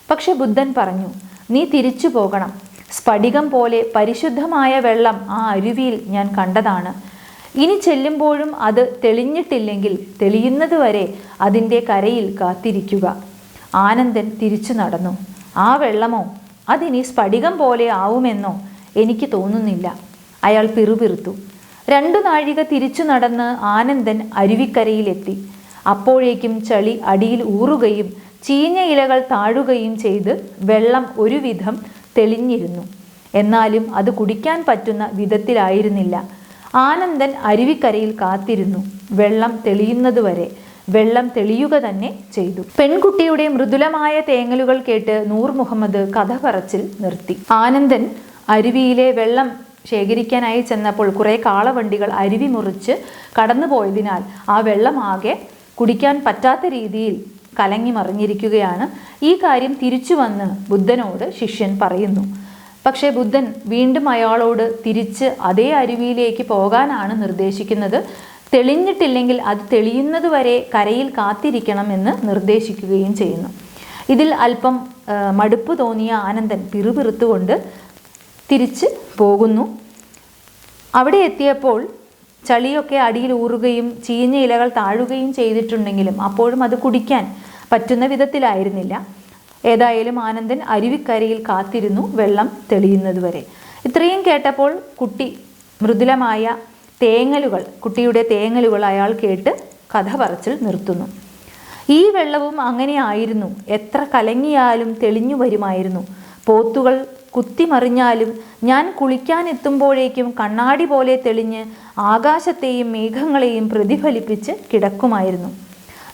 പക്ഷെ ബുദ്ധൻ പറഞ്ഞു, നീ തിരിച്ചു പോകണം. സ്ഫടികം പോലെ പരിശുദ്ധമായ വെള്ളം ആ അരുവിയിൽ ഞാൻ കണ്ടതാണ്. ഇനി ചെല്ലുമ്പോഴും അത് തെളിഞ്ഞിട്ടില്ലെങ്കിൽ തെളിയുന്നതുവരെ അതിൻ്റെ കരയിൽ കാത്തിരിക്കുക. ആനന്ദൻ തിരിച്ചു നടന്നു. ആ വെള്ളമോ അതിനി സ്ഫടികം പോലെ ആവുമെന്നോ എനിക്ക് തോന്നുന്നില്ല. അയാൾ പിറുപിറുത്തു. 2 നാഴിക തിരിച്ചു നടന്ന് ആനന്ദൻ അരുവിക്കരയിലെത്തി. അപ്പോഴേക്കും ചളി അടിയിൽ ഊറുകയും ചീഞ്ഞ ഇലകൾ താഴുകയും ചെയ്ത് വെള്ളം ഒരുവിധം തെളിഞ്ഞിരുന്നു. എന്നാലും അത് കുടിക്കാൻ പറ്റുന്ന വിധത്തിലായിരുന്നില്ല. ആനന്ദൻ അരുവിക്കരയിൽ കാത്തിരുന്നു. വെള്ളം തെളിയുന്നതുവരെ. വെള്ളം തെളിയുക തന്നെ ചെയ്തു. പെൺകുട്ടിയുടെ മൃദുലമായ തേങ്ങലുകൾ കേട്ട് നൂർ മുഹമ്മദ് കഥ പറച്ചിൽ നിർത്തി. ആനന്ദൻ അരുവിയിലെ വെള്ളം ശേഖരിക്കാനായി ചെന്നപ്പോൾ കുറേ കാളവണ്ടികൾ അരുവി മുറിച്ച് കടന്നുപോയതിനാൽ ആ വെള്ളമാകെ കുടിക്കാൻ പറ്റാത്ത രീതിയിൽ കലങ്ങി മറിഞ്ഞിരിക്കുകയാണ്. ഈ കാര്യം തിരിച്ചു വന്ന് ബുദ്ധനോട് ശിഷ്യൻ പറയുന്നു. പക്ഷേ ബുദ്ധൻ വീണ്ടും അയാളോട് തിരിച്ച് അതേ അരുവിയിലേക്ക് പോകാനാണ് നിർദ്ദേശിക്കുന്നത്. തെളിഞ്ഞിട്ടില്ലെങ്കിൽ അത് തെളിയുന്നതുവരെ കരയിൽ കാത്തിരിക്കണമെന്ന് നിർദ്ദേശിക്കുകയും ചെയ്യുന്നു. ഇതിൽ അല്പം മടുപ്പ് തോന്നിയ ആനന്ദൻ പിറുപിറുത്തുകൊണ്ട് തിരിച്ച് പോകുന്നു. അവിടെ എത്തിയപ്പോൾ ചളിയൊക്കെ അടിയിൽ ഊറുകയും ചീഞ്ഞ ഇലകൾ താഴുകയും ചെയ്തിട്ടുണ്ടെങ്കിലും അപ്പോഴും അത് കുടിക്കാൻ പറ്റുന്ന വിധത്തിലായിരുന്നില്ല. ഏതായാലും ആനന്ദൻ അരുവിക്കരയിൽ കാത്തിരുന്നു വെള്ളം തെളിയുന്നതുവരെ. ഇത്രയും കേട്ടപ്പോൾ കുട്ടി മൃദുലമായ കുട്ടിയുടെ തേങ്ങലുകൾ അയാൾ കേട്ട് കഥ പറച്ചിൽ നിർത്തുന്നു. ഈ വെള്ളവും അങ്ങനെയായിരുന്നു. എത്ര കലങ്ങിയാലും തെളിഞ്ഞു വരുമായിരുന്നു. പോത്തുകൾ കുത്തിമറിഞ്ഞാലും ഞാൻ കുളിക്കാനെത്തുമ്പോഴേക്കും കണ്ണാടി പോലെ തെളിഞ്ഞ് ആകാശത്തെയും മേഘങ്ങളെയും പ്രതിഫലിപ്പിച്ച് കിടക്കുമായിരുന്നു.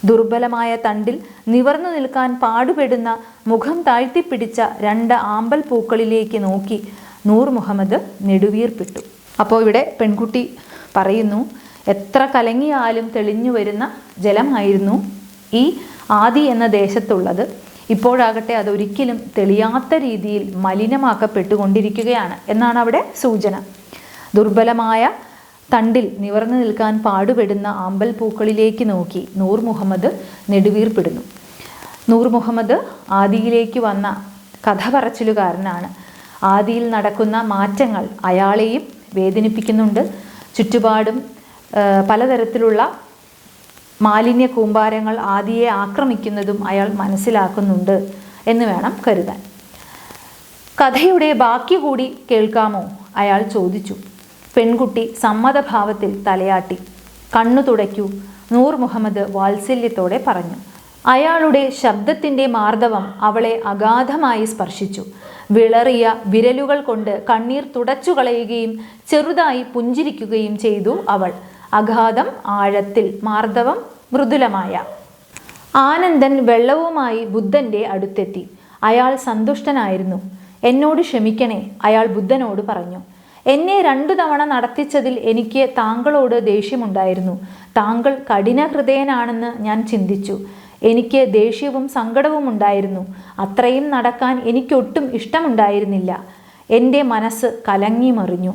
ദുർബലമായ തണ്ടിൽ നിവർന്നു നിൽക്കാൻ പാടുപെടുന്ന മുഖം താഴ്ത്തിപ്പിടിച്ച 2 ആമ്പൽ പൂക്കളിലേക്ക് നോക്കി നൂർ മുഹമ്മദ് നെടുവീർപ്പിട്ടു. അപ്പോൾ ഇവിടെ പെൺകുട്ടി പറയുന്നു, എത്ര കലങ്ങിയാലും തെളിഞ്ഞു വരുന്ന ജലമായിരുന്നു ഈ ആദി എന്ന ദേശത്തുള്ളത്. ഇപ്പോഴാകട്ടെ അതൊരിക്കലും തെളിയാത്ത രീതിയിൽ മലിനമാക്കപ്പെട്ടുകൊണ്ടിരിക്കുകയാണ് എന്നാണ് അവിടെ സൂചന. ദുർബലമായ തണ്ടിൽ നിവർന്നു നിൽക്കാൻ പാടുപെടുന്ന ആമ്പൽ പൂക്കളിലേക്ക് നോക്കി നൂർ മുഹമ്മദ് നെടുവീർപ്പിടുന്നു. നൂർ മുഹമ്മദ് ആദിയിലേക്ക് വന്ന കഥ പറച്ചിലുകാരനാണ്. ആദിയിൽ നടക്കുന്ന മാറ്റങ്ങൾ അയാളെയും വേദനിപ്പിക്കുന്നുണ്ട്. ചുറ്റുപാടും പലതരത്തിലുള്ള മാലിന്യ കൂമ്പാരങ്ങൾ ആദിയെ ആക്രമിക്കുന്നതും അയാൾ മനസ്സിലാക്കുന്നുണ്ട് എന്ന് വേണം കരുതാൻ. കഥയുടെ ബാക്കി കൂടി കേൾക്കാമോ? അയാൾ ചോദിച്ചു. പെൺകുട്ടി സമ്മതഭാവത്തിൽ തലയാട്ടി. കണ്ണു തുടയ്ക്കൂ, നൂർ മുഹമ്മദ് വാത്സല്യത്തോടെ പറഞ്ഞു. അയാളുടെ ശബ്ദത്തിൻ്റെ മാർദ്ദവം അവളെ അഗാധമായി സ്പർശിച്ചു. വിളറിയ വിരലുകൾ കൊണ്ട് കണ്ണീർ തുടച്ചു കളയുകയും ചെറുതായി പുഞ്ചിരിക്കുകയും ചെയ്തു അവൾ. അഗാധം ആഴത്തിൽ, മാർദ്ദവം മൃദുലമായ. ആനന്ദൻ വെള്ളവുമായി ബുദ്ധൻ്റെ അടുത്തെത്തി. അയാൾ സന്തുഷ്ടനായിരുന്നു. എന്നോട് ക്ഷമിക്കണേ, അയാൾ ബുദ്ധനോട് പറഞ്ഞു. എന്നെ 2 തവണ നടത്തിച്ചതിൽ എനിക്ക് താങ്കളോട് ദേഷ്യമുണ്ടായിരുന്നു. താങ്കൾ കഠിന ഹൃദയനാണെന്ന് ഞാൻ ചിന്തിച്ചു. എനിക്ക് ദേഷ്യവും സങ്കടവും ഉണ്ടായിരുന്നു. അത്രയും നടക്കാൻ എനിക്കൊട്ടും ഇഷ്ടമുണ്ടായിരുന്നില്ല. എൻ്റെ മനസ്സ് കലങ്ങി മറിഞ്ഞു.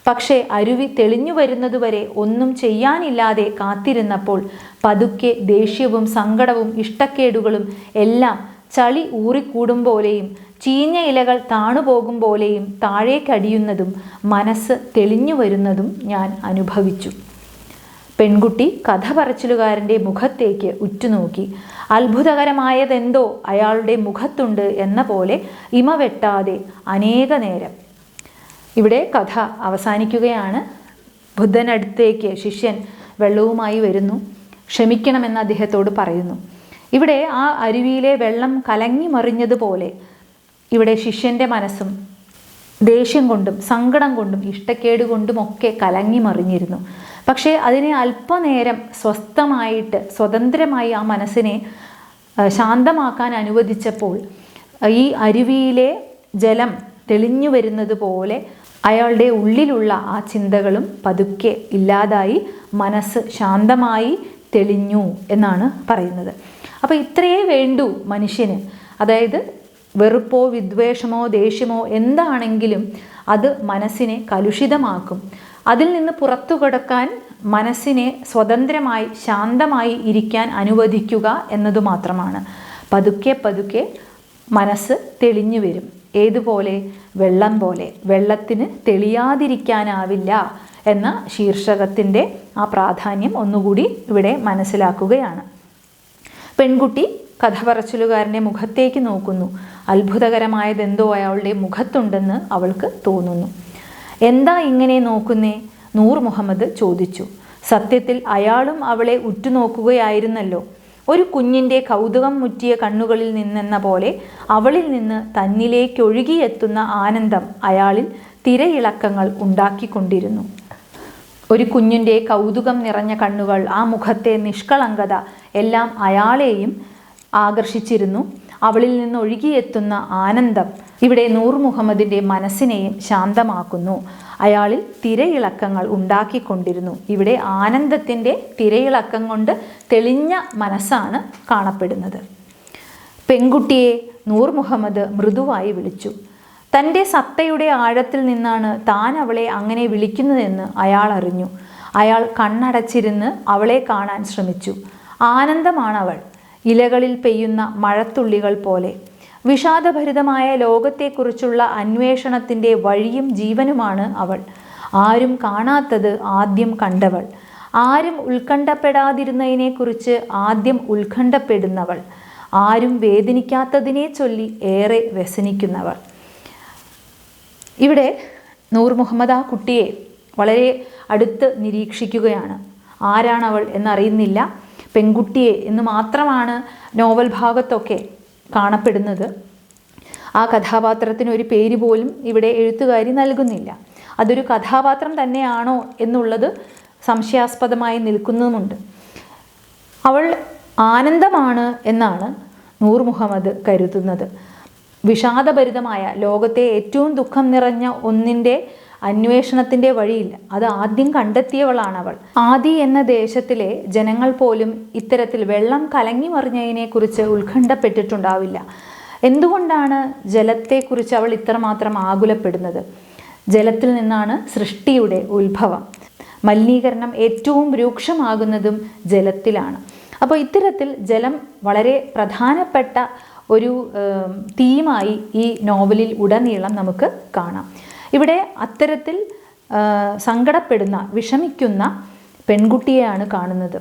പക്ഷേ അരുവി തെളിഞ്ഞു വരുന്നതുവരെ ഒന്നും ചെയ്യാനില്ലാതെ കാത്തിരുന്നപ്പോൾ പതുക്കെ ദേഷ്യവും സങ്കടവും ഇഷ്ടക്കേടുകളും എല്ലാം ചളി ഊറിക്കൂടും പോലെയും ചീഞ്ഞ ഇലകൾ താണുപോകും പോലെയും താഴേക്കടിയുന്നതും മനസ്സ് തെളിഞ്ഞു വരുന്നതും ഞാൻ അനുഭവിച്ചു. പെൺകുട്ടി കഥ പറച്ചിലുകാരൻ്റെ മുഖത്തേക്ക് ഉറ്റുനോക്കി. അത്ഭുതകരമായതെന്തോ അയാളുടെ മുഖത്തുണ്ട് എന്ന പോലെ ഇമ വെട്ടാതെ അനേക നേരം. ഇവിടെ കഥ അവസാനിക്കുകയാണ്. ബുദ്ധനടുത്തേക്ക് ശിഷ്യൻ വെള്ളവുമായി വരുന്നു. ക്ഷമിക്കണമെന്ന് അദ്ദേഹത്തോട് പറയുന്നു. ഇവിടെ ആ അരുവിയിലെ വെള്ളം കലങ്ങി മറിഞ്ഞതുപോലെ ഇവിടെ ശിഷ്യൻ്റെ മനസ്സും ദേഷ്യം കൊണ്ടും സങ്കടം കൊണ്ടും ഇഷ്ടക്കേട് കൊണ്ടുമൊക്കെ കലങ്ങി മറിഞ്ഞിരുന്നു. പക്ഷേ അതിനെ അല്പനേരം സ്വസ്ഥമായിട്ട് സ്വതന്ത്രമായി ആ മനസ്സിനെ ശാന്തമാക്കാൻ അനുവദിച്ചപ്പോൾ ഈ അരുവിയിലെ ജലം തെളിഞ്ഞു വരുന്നത് പോലെ അയാളുടെ ഉള്ളിലുള്ള ആ ചിന്തകളും പതുക്കെ ഇല്ലാതായി മനസ്സ് ശാന്തമായി തെളിഞ്ഞു എന്നാണ് പറയുന്നത്. അപ്പോൾ ഇത്രയേ വേണ്ടൂ മനുഷ്യന്. അതായത് വെറുപ്പോ വിദ്വേഷമോ ദേഷ്യമോ എന്താണെങ്കിലും അത് മനസ്സിനെ കലുഷിതമാക്കും. അതിൽ നിന്ന് പുറത്തു കടക്കാൻ മനസ്സിനെ സ്വതന്ത്രമായി ശാന്തമായി ഇരിക്കാൻ അനുവദിക്കുക എന്നതു മാത്രമാണ്. പതുക്കെ പതുക്കെ മനസ്സ് തെളിഞ്ഞു വരും. ഏതുപോലെ? വെള്ളം പോലെ. വെള്ളത്തിന് തെളിയാതിരിക്കാനാവില്ല എന്ന ശീർഷകത്തിൻ്റെ ആ പ്രാധാന്യം ഒന്നുകൂടി ഇവിടെ മനസ്സിലാക്കുകയാണ്. പെൺകുട്ടി കഥ പറച്ചിലുകാരൻ്റെ മുഖത്തേക്ക് നോക്കുന്നു. അത്ഭുതകരമായതെന്തോ അയാളുടെ മുഖത്തുണ്ടെന്ന് അവൾക്ക് തോന്നുന്നു. എന്താ ഇങ്ങനെ നോക്കുന്നേ? നൂർ മുഹമ്മദ് ചോദിച്ചു. സത്യത്തിൽ അയാളും അവളെ ഉറ്റുനോക്കുകയായിരുന്നല്ലോ. ഒരു കുഞ്ഞിൻ്റെ കൗതുകം മുറ്റിയ കണ്ണുകളിൽ നിന്നെന്ന പോലെ അവളിൽ നിന്ന് തന്നിലേക്കൊഴുകിയെത്തുന്ന ആനന്ദം അയാളിൽ തിരയിളക്കങ്ങൾ ഉണ്ടാക്കിക്കൊണ്ടിരുന്നു. ഒരു കുഞ്ഞിൻ്റെ കൗതുകം നിറഞ്ഞ കണ്ണുകൾ, ആ മുഖത്തെ നിഷ്കളങ്കത എല്ലാം അയാളെയും ആകർഷിച്ചിരുന്നു. അവളിൽ നിന്ന് ഒഴുകിയെത്തുന്ന ആനന്ദം ഇവിടെ നൂർ മുഹമ്മദിൻ്റെ മനസ്സിനെയും ശാന്തമാക്കുന്നു. അയാളിൽ തിരയിളക്കങ്ങൾ ഉണ്ടാക്കിക്കൊണ്ടിരുന്നു. ഇവിടെ ആനന്ദത്തിൻ്റെ തിരയിളക്കം കൊണ്ട് തെളിഞ്ഞ മനസ്സാണ് കാണപ്പെടുന്നത്. പെൺകുട്ടിയെ നൂർ മുഹമ്മദ് മൃദുവായി വിളിച്ചു. തൻ്റെ സത്തയുടെ ആഴത്തിൽ നിന്നാണ് താൻ അവളെ അങ്ങനെ വിളിക്കുന്നതെന്ന് അയാൾ അറിഞ്ഞു. അയാൾ കണ്ണടച്ചിരുന്ന് അവളെ കാണാൻ ശ്രമിച്ചു. ആനന്ദമാണവൾ, ഇലകളിൽ പെയ്യുന്ന മഴത്തുള്ളികൾ പോലെ. വിഷാദഭരിതമായ ലോകത്തെക്കുറിച്ചുള്ള അന്വേഷണത്തിൻ്റെ വഴിയും ജീവനുമാണ് അവൾ. ആരും കാണാത്തത് ആദ്യം കണ്ടവൾ, ആരും ഉത്കണ്ഠപ്പെടാതിരുന്നതിനെക്കുറിച്ച് ആദ്യം ഉത്കണ്ഠപ്പെടുന്നവൾ, ആരും വേദനിക്കാത്തതിനെ ചൊല്ലി ഏറെ വ്യസനിക്കുന്നവൾ. ഇവിടെ നൂർ മുഹമ്മദ് ആ കുട്ടിയെ വളരെ അടുത്ത് നിരീക്ഷിക്കുകയാണ്. ആരാണവൾ എന്നറിയുന്നില്ല. പെൺകുട്ടിയെ എന്ന് മാത്രമാണ് നോവൽ ഭാഗത്തൊക്കെ കാണപ്പെടുന്നത്. ആ കഥാപാത്രത്തിന് ഒരു പേര് പോലും ഇവിടെ എഴുത്തുകാരി നൽകുന്നില്ല. അതൊരു കഥാപാത്രം തന്നെയാണോ എന്നുള്ളത് സംശയാസ്പദമായി നിൽക്കുന്നുമുണ്ട്. അവൾ ആനന്ദമാണ് എന്നാണ് നൂർ മുഹമ്മദ് കരുതുന്നത്. വിഷാദഭരിതമായ ലോകത്തെ ഏറ്റവും ദുഃഖം നിറഞ്ഞ ഒന്നിൻ്റെ അന്വേഷണത്തിൻ്റെ വഴിയിൽ അത് ആദ്യം കണ്ടെത്തിയവളാണ് അവൾ. ആദി എന്ന ദേശത്തിലെ ജനങ്ങൾ പോലും ഇത്തരത്തിൽ വെള്ളം കലങ്ങി മറിഞ്ഞതിനെക്കുറിച്ച് ഉത്കണ്ഠപ്പെട്ടിട്ടുണ്ടാവില്ല. എന്തുകൊണ്ടാണ് ജലത്തെക്കുറിച്ച് അവൾ ഇത്രമാത്രം ആകുലപ്പെടുന്നത്? ജലത്തിൽ നിന്നാണ് സൃഷ്ടിയുടെ ഉത്ഭവം. മലിനീകരണം ഏറ്റവും രൂക്ഷമാകുന്നതും ജലത്തിലാണ്. അപ്പോൾ ഇത്തരത്തിൽ ജലം വളരെ പ്രധാനപ്പെട്ട ഒരു തീമായി ഈ നോവലിൽ ഉടനീളം നമുക്ക് കാണാം. ഇവിടെ അത്തരത്തിൽ സങ്കടപ്പെടുന്ന, വിഷമിക്കുന്ന പെൺകുട്ടിയെയാണ് കാണുന്നത്.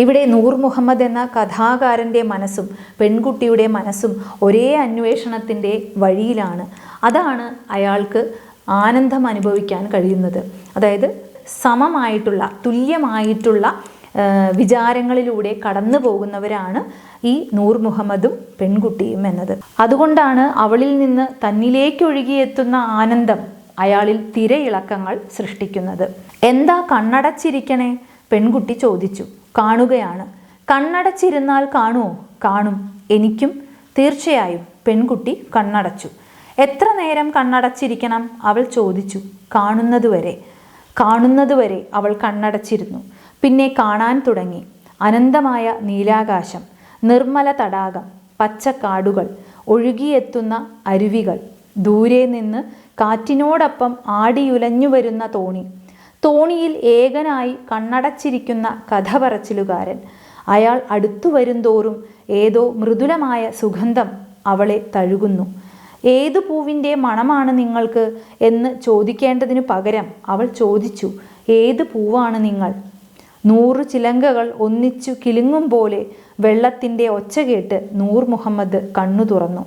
ഇവിടെ നൂർ മുഹമ്മദ് എന്ന കഥാകാരൻ്റെ മനസ്സും പെൺകുട്ടിയുടെ മനസ്സും ഒരേ അന്വേഷണത്തിൻ്റെ വഴിയിലാണ്. അതാണ് അയാൾക്ക് ആനന്ദം അനുഭവിക്കാൻ കഴിയുന്നത്. അതായത് സമമായിട്ടുള്ള, തുല്യമായിട്ടുള്ള വിചാരങ്ങളിലൂടെ കടന്നു പോകുന്നവരാണ് ഈ നൂർ മുഹമ്മദും പെൺകുട്ടിയും എന്നത്. അതുകൊണ്ടാണ് അവളിൽ നിന്ന് തന്നിലേക്കൊഴുകിയെത്തുന്ന ആനന്ദം അയാളിൽ തിരയിളക്കങ്ങൾ സൃഷ്ടിക്കുന്നത്. എന്താ കണ്ണടച്ചിരിക്കണേ? പെൺകുട്ടി ചോദിച്ചു. കാണുകയാണ്. കണ്ണടച്ചിരുന്നാൽ കാണുമോ? കാണും. എനിക്കും. തീർച്ചയായും. പെൺകുട്ടി കണ്ണടച്ചു. എത്ര നേരം കണ്ണടച്ചിരിക്കണം? അവൾ ചോദിച്ചു. കാണുന്നതുവരെ. കാണുന്നതുവരെ അവൾ കണ്ണടച്ചിരുന്നു. പിന്നെ കാണാൻ തുടങ്ങി. അനന്തമായ നീലാകാശം, നിർമ്മല തടാകം, പച്ചക്കാടുകൾ, ഒഴുകിയെത്തുന്ന അരുവികൾ, ദൂരെ നിന്ന് കാറ്റിനോടൊപ്പം ആടിയുലഞ്ഞു വരുന്ന തോണി, തോണിയിൽ ഏകനായി കണ്ണടച്ചിരിക്കുന്ന കഥ പറച്ചിലുകാരൻ. അയാൾ അടുത്തു വരുംതോറും ഏതോ മൃദുലമായ സുഗന്ധം അവളെ തഴുകുന്നു. ഏതു പൂവിൻ്റെ മണമാണ് നിങ്ങൾക്ക് എന്ന് ചോദിക്കേണ്ടതിനു പകരം അവൾ ചോദിച്ചു, ഏത് പൂവാണ് നിങ്ങൾ? 100 ചിലങ്കകൾ ഒന്നിച്ചു കിലുങ്ങും പോലെ വെള്ളത്തിൻ്റെ ഒച്ച കേട്ട് നൂർ മുഹമ്മദ് കണ്ണു തുറന്നു.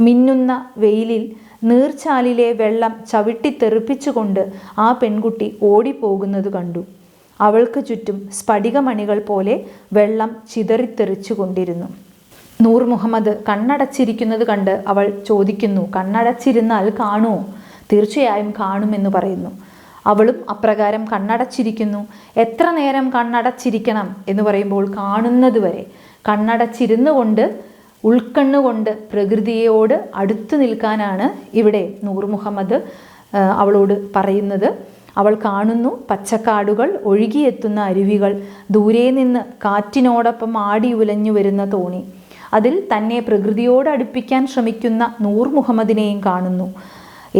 മിന്നുന്ന വെയിലിൽ നീർച്ചാലിലെ വെള്ളം ചവിട്ടിത്തെറിപ്പിച്ചുകൊണ്ട് ആ പെൺകുട്ടി ഓടിപ്പോകുന്നത് കണ്ടു. അവൾക്ക് ചുറ്റും സ്ഫടികമണികൾ പോലെ വെള്ളം ചിതറിത്തെറിച്ചു കൊണ്ടിരുന്നു. നൂർ മുഹമ്മദ് കണ്ണടച്ചിരിക്കുന്നത് കണ്ട് അവൾ ചോദിക്കുന്നു, കണ്ണടച്ചിരുന്നാൽ കാണുമോ? തീർച്ചയായും കാണുമെന്ന് പറയുന്നു. അവളും അപ്രകാരം കണ്ണടച്ചിരിക്കുന്നു. എത്ര നേരം കണ്ണടച്ചിരിക്കണം എന്ന് പറയുമ്പോൾ കാണുന്നത് വരെ. കണ്ണടച്ചിരുന്നു കൊണ്ട്, ഉൾക്കണ്ണുകൊണ്ട് പ്രകൃതിയോട് അടുത്തു നിൽക്കാനാണ് ഇവിടെ നൂർ മുഹമ്മദ് അവളോട് പറയുന്നത്. അവൾ കാണുന്നു പച്ചക്കാടുകൾ, ഒഴുകിയെത്തുന്ന അരുവികൾ, ദൂരെ നിന്ന് കാറ്റിനോടൊപ്പം ആടി ഉലഞ്ഞു വരുന്ന തോണി. അതിൽ തന്നെ പ്രകൃതിയോട് അടുപ്പിക്കാൻ ശ്രമിക്കുന്ന നൂർ മുഹമ്മദിനെയും കാണുന്നു.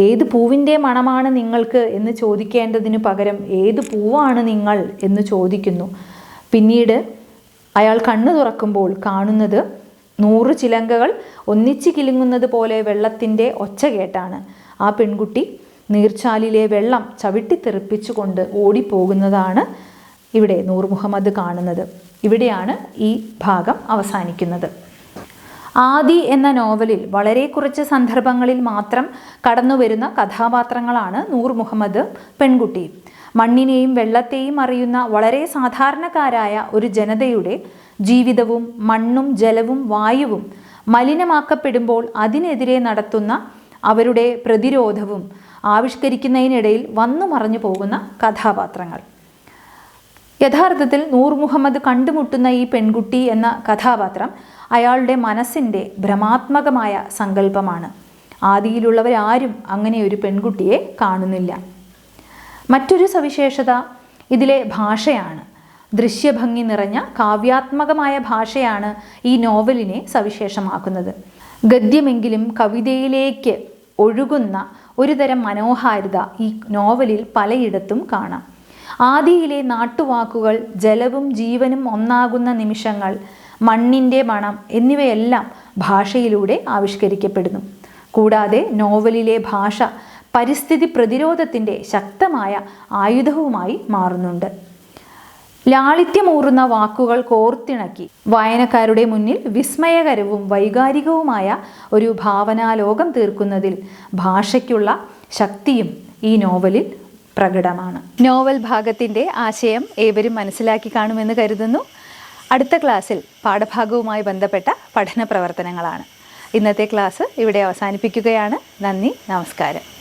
ഏത് പൂവിൻ്റെ മണമാണ് നിങ്ങൾക്ക് എന്ന് ചോദിക്കേണ്ടതിന് പകരം ഏത് പൂവാണ് നിങ്ങൾ എന്ന് ചോദിക്കുന്നു. പിന്നീട് അയാൾ കണ്ണു തുറക്കുമ്പോൾ കാണുന്നത് 100 ചിലങ്കകൾ ഒന്നിച്ചു കിലുങ്ങുന്നത് പോലെ വെള്ളത്തിൻ്റെ ഒച്ച കേട്ടാണ്. ആ പെൺകുട്ടി നീർച്ചാലിലെ വെള്ളം ചവിട്ടിത്തെറിപ്പിച്ചുകൊണ്ട് ഓടിപ്പോകുന്നതാണ് ഇവിടെ നൂർ മുഹമ്മദ് കാണുന്നത്. ഇവിടെയാണ് ഈ ഭാഗം അവസാനിക്കുന്നത്. ആദി എന്ന നോവലിൽ വളരെ കുറച്ച് സന്ദർഭങ്ങളിൽ മാത്രം കടന്നുവരുന്ന കഥാപാത്രങ്ങളാണ് നൂർ മുഹമ്മദ് പെൺകുട്ടിയും. മണ്ണിനെയും വെള്ളത്തെയും അറിയുന്ന വളരെ സാധാരണക്കാരായ ഒരു ജനതയുടെ ജീവിതവും മണ്ണും ജലവും വായുവും മലിനമാക്കപ്പെടുമ്പോൾ അതിനെതിരെ നടത്തുന്ന അവരുടെ പ്രതിരോധവും ആവിഷ്കരിക്കുന്നതിനിടയിൽ വന്നു മറഞ്ഞു പോകുന്ന കഥാപാത്രങ്ങൾ. യഥാർത്ഥത്തിൽ നൂർ മുഹമ്മദ് കണ്ടുമുട്ടുന്ന ഈ പെൺകുട്ടി എന്ന കഥാപാത്രം അയാളുടെ മനസ്സിൻ്റെ ഭ്രമാത്മകമായ സങ്കല്പമാണ്. ആദിയിലുള്ളവരാരും അങ്ങനെ ഒരു പെൺകുട്ടിയെ കാണുന്നില്ല. മറ്റൊരു സവിശേഷത ഇതിലെ ഭാഷയാണ്. ദൃശ്യഭംഗി നിറഞ്ഞ കാവ്യാത്മകമായ ഭാഷയാണ് ഈ നോവലിനെ സവിശേഷമാക്കുന്നത്. ഗദ്യമെങ്കിലും കവിതയിലേക്ക് ഒഴുകുന്ന ഒരുതരം മനോഹാരിത ഈ നോവലിൽ പലയിടത്തും കാണാം. ആദിയിലെ നാട്ടുവാക്കുകൾ, ജലവും ജീവനും ഒന്നാകുന്ന നിമിഷങ്ങൾ, മണ്ണിൻ്റെ മണം എന്നിവയെല്ലാം ഭാഷയിലൂടെ ആവിഷ്കരിക്കപ്പെടുന്നു. കൂടാതെ നോവലിലെ ഭാഷ പരിസ്ഥിതി പ്രതിരോധത്തിൻ്റെ ശക്തമായ ആയുധവുമായി മാറുന്നുണ്ട്. ലാളിത്യമൂറുന്ന വാക്കുകൾ കോർത്തിണക്കി വായനക്കാരുടെ മുന്നിൽ വിസ്മയകരവും വൈകാരികവുമായ ഒരു ഭാവനാലോകം തീർക്കുന്നതിൽ ഭാഷയ്ക്കുള്ള ശക്തിയും ഈ നോവലിൽ പ്രകടമാണ്. നോവൽ ഭാഗത്തിൻ്റെ ആശയം ഏവരും മനസ്സിലാക്കി കാണുമെന്ന് കരുതുന്നു. അടുത്ത ക്ലാസ്സിൽ പാഠഭാഗവുമായി ബന്ധപ്പെട്ട പഠന പ്രവർത്തനങ്ങളാണ്. ഇന്നത്തെ ക്ലാസ് ഇവിടെ അവസാനിപ്പിക്കുകയാണ്. നന്ദി, നമസ്കാരം.